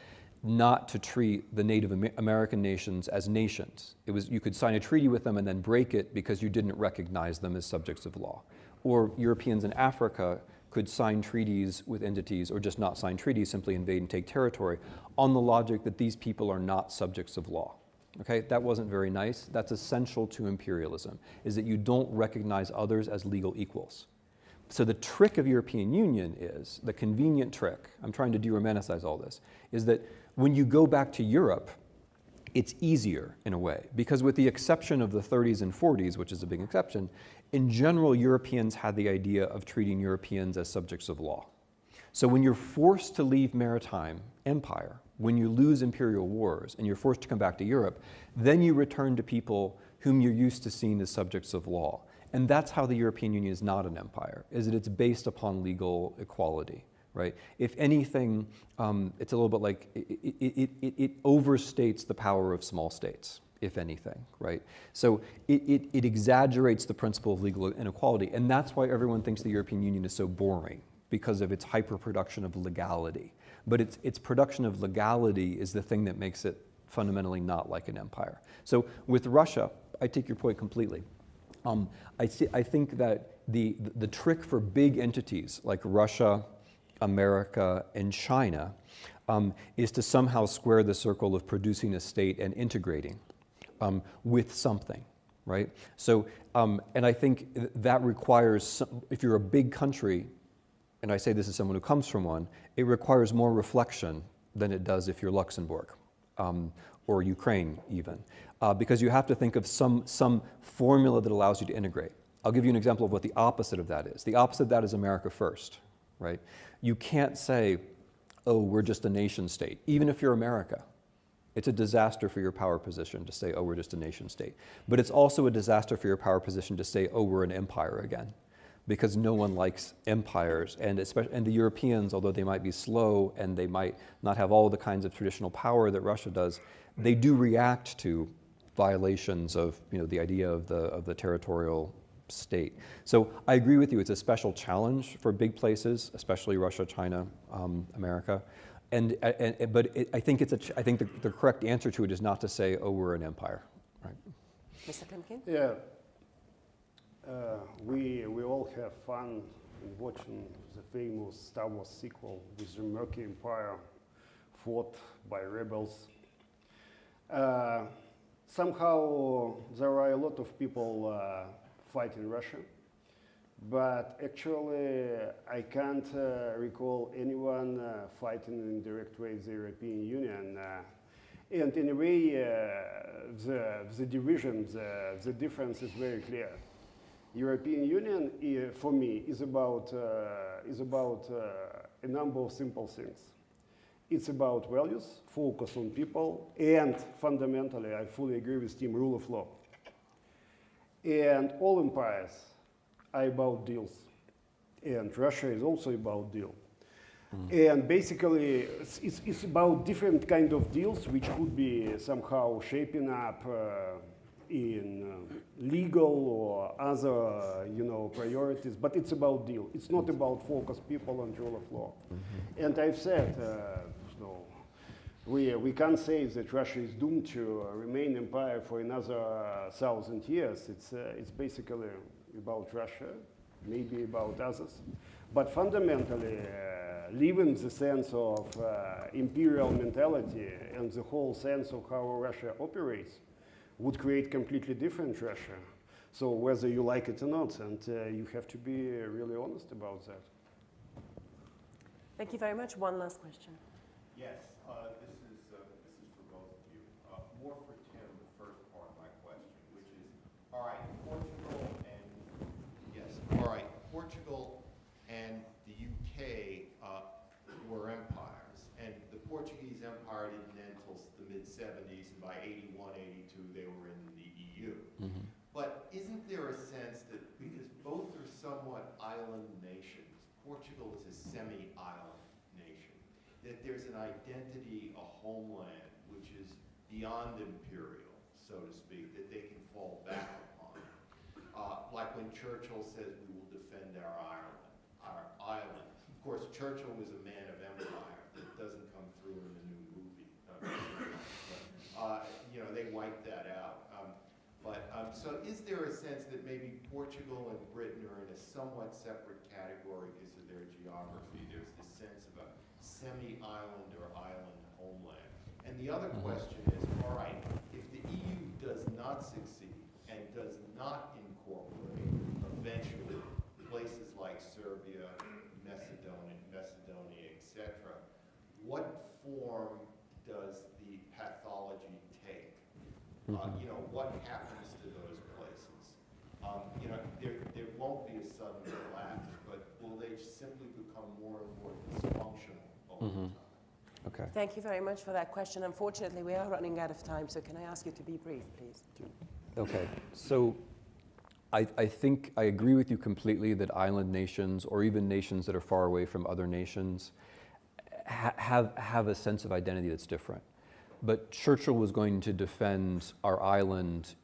not to treat the Native American nations as nations. You could sign a treaty with them and then break it because you didn't recognize them as subjects of law. Or Europeans in Africa could sign treaties with entities, or just not sign treaties, simply invade and take territory, on the logic that these people are not subjects of law. Okay, that wasn't very nice. That's essential to imperialism, is that you don't recognize others as legal equals. So the trick of European Union is, the convenient trick, I'm trying to de-romanticize all this, is that when you go back to Europe, it's easier in a way, because with the exception of the 30s and 40s, which is a big exception, in general, Europeans had the idea of treating Europeans as subjects of law. So when you're forced to leave maritime empire, when you lose imperial wars and you're forced to come back to Europe, then you return to people whom you're used to seeing as subjects of law. And that's how the European Union is not an empire, is that it's based upon legal equality, right? If anything, it's a little bit like, it overstates the power of small states, if anything, right? So it exaggerates the principle of legal inequality, and that's why everyone thinks the European Union is so boring, because of its hyper-production of legality. But its production of legality is the thing that makes it fundamentally not like an empire. So with Russia, I take your point completely. I think that the trick for big entities like Russia, America, and China is to somehow square the circle of producing a state and integrating with something, right? So, and I think that requires, if you're a big country, and I say this as someone who comes from one, it requires more reflection than it does if you're Luxembourg, or Ukraine even, because you have to think of some formula that allows you to integrate. I'll give you an example of what the opposite of that is. The opposite of that is America first, right? You can't say, oh, we're just a nation state, even if you're America. It's a disaster for your power position to say, oh, we're just a nation state. But it's also a disaster for your power position to say, oh, we're an empire again, because no one likes empires, and the Europeans, although they might be slow and they might not have all the kinds of traditional power that Russia does, they do react to violations of, the idea of the territorial state. So I agree with you, it's a special challenge for big places, especially Russia, China, America. I think the correct answer to it is not to say, oh, we're an empire, right? Mr. Klimkin? Yeah. We all have fun in watching the famous Star Wars sequel with the Murky Empire fought by rebels. Somehow there are a lot of people fighting Russia, but actually I can't recall anyone fighting in direct way the European Union. And in a way, the division, the difference is very clear. European Union, for me, is about a number of simple things. It's about values, focus on people, and fundamentally, I fully agree with Tim, rule of law. And all empires are about deals. and Russia is also about deal. And basically, it's about different kind of deals which could be somehow shaping up in legal or other, priorities. But it's about deal. It's not about focus people on rule of law. And I've said, we can't say that Russia is doomed to remain empire for another 1,000 years. It's basically about Russia, maybe about others. But fundamentally, leaving the sense of imperial mentality and the whole sense of how Russia operates would create completely different Russia. So whether you like it or not, and you have to be really honest about that. Thank you very much. One last question. Yes, this is for both of you. More for Tim, the first part of my question, which is, all right, Portugal and the UK were empires, and the Portuguese Empire didn't end until the mid-70s, and by 81, 82, they were in the EU. But isn't there a sense that, because both are somewhat island nations, Portugal is a semi-island nation, that there's an identity, a homeland, which is beyond imperial, so to speak, that they can fall back upon? Like when Churchill says, we will defend our island. Of course, Churchill was a man of empire. That doesn't come through in the new movie. They wiped that out. So is there a sense that maybe Portugal and Britain are in a somewhat separate category because of their geography? There's this sense of a semi-island or island homeland. And the other question is, all right, if the EU does not succeed and does not incorporate eventually places like Serbia, Macedonia, etc., what form does the pathology take? What happens to those places? There won't be a sudden collapse, but will they simply become more and more dysfunctional over time? Okay. Thank you very much for that question. Unfortunately, we are running out of time, so can I ask you to be brief, please? Okay. So I think I agree with you completely that island nations, or even nations that are far away from other nations, have a sense of identity that's different. But Churchill was going to defend our island,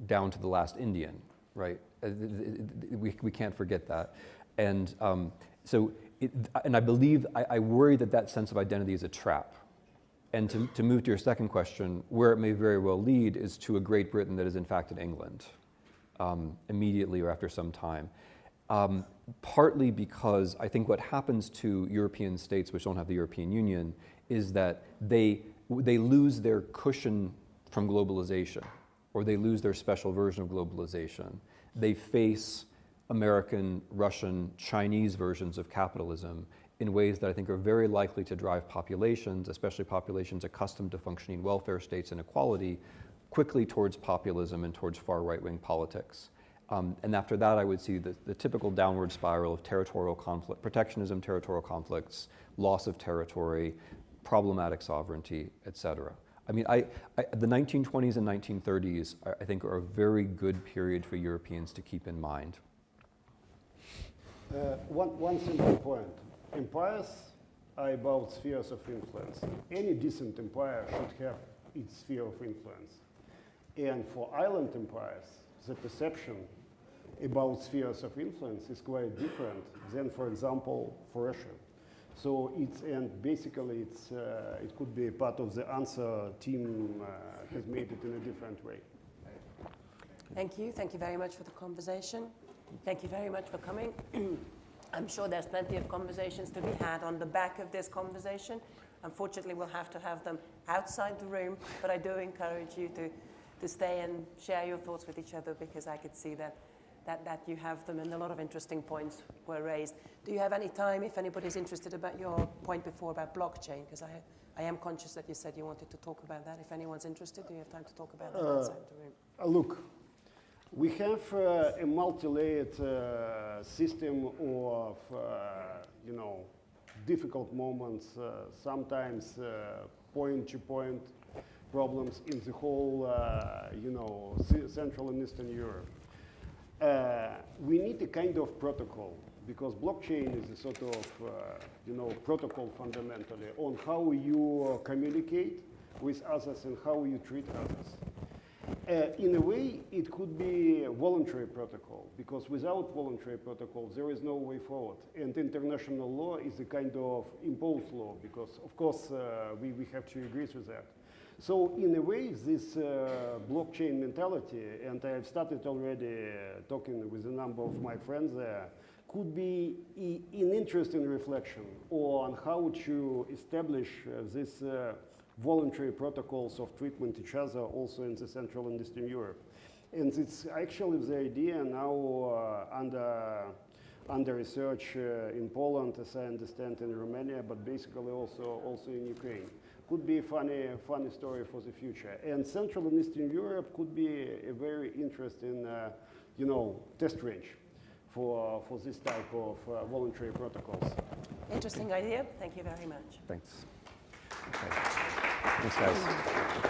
down to the last Indian, right? We can't forget that. And and I believe, I worry that sense of identity is a trap. And to move to your second question, where it may very well lead is to a Great Britain that is in fact in England, immediately or after some time. Partly because I think what happens to European states which don't have the European Union is that they lose their cushion from globalization, or they lose their special version of globalization. They face American, Russian, Chinese versions of capitalism in ways that I think are very likely to drive populations, especially populations accustomed to functioning welfare states and equality, quickly towards populism and towards far right-wing politics. And after that, I would see the typical downward spiral of territorial conflict, protectionism, territorial conflicts, loss of territory, problematic sovereignty, et cetera. I mean, the 1920s and 1930s, I think, are a very good period for Europeans to keep in mind. One simple point. Empires are about spheres of influence. Any decent empire should have its sphere of influence. And for island empires, the perception about spheres of influence is quite different than, for example, for Russia. So basically it could be part of the answer. Tim has made it in a different way. Thank you. Thank you very much for the conversation. Thank you very much for coming. I'm sure there's plenty of conversations to be had on the back of this conversation. Unfortunately, we'll have to have them outside the room, but I do encourage you to stay and share your thoughts with each other, because I could see that you have them, and a lot of interesting points were raised. Do you have any time, if anybody's interested, about your point before about blockchain? Because I am conscious that you said you wanted to talk about that. If anyone's interested, do you have time to talk about that outside the room? Look, we have a multi-layered system of, difficult moments, sometimes point-to-point problems in the whole, Central and Eastern Europe. We need a kind of protocol because blockchain is a sort of protocol fundamentally on how you communicate with others and how you treat others. In a way, it could be a voluntary protocol, because without voluntary protocols, there is no way forward. And international law is a kind of imposed law, because, of course, we have to agree with that. So, in a way, this blockchain mentality, and I've started already talking with a number of my friends there, could be an interesting reflection on how to establish this voluntary protocols of treatment each other also in the Central and Eastern Europe. And it's actually the idea now under research in Poland, as I understand, in Romania, but basically also in Ukraine. Could be a funny story for the future. And Central and Eastern Europe could be a very interesting, test range for this type of voluntary protocols. Interesting idea. Thank you very much. Thanks. Okay. Thanks, guys.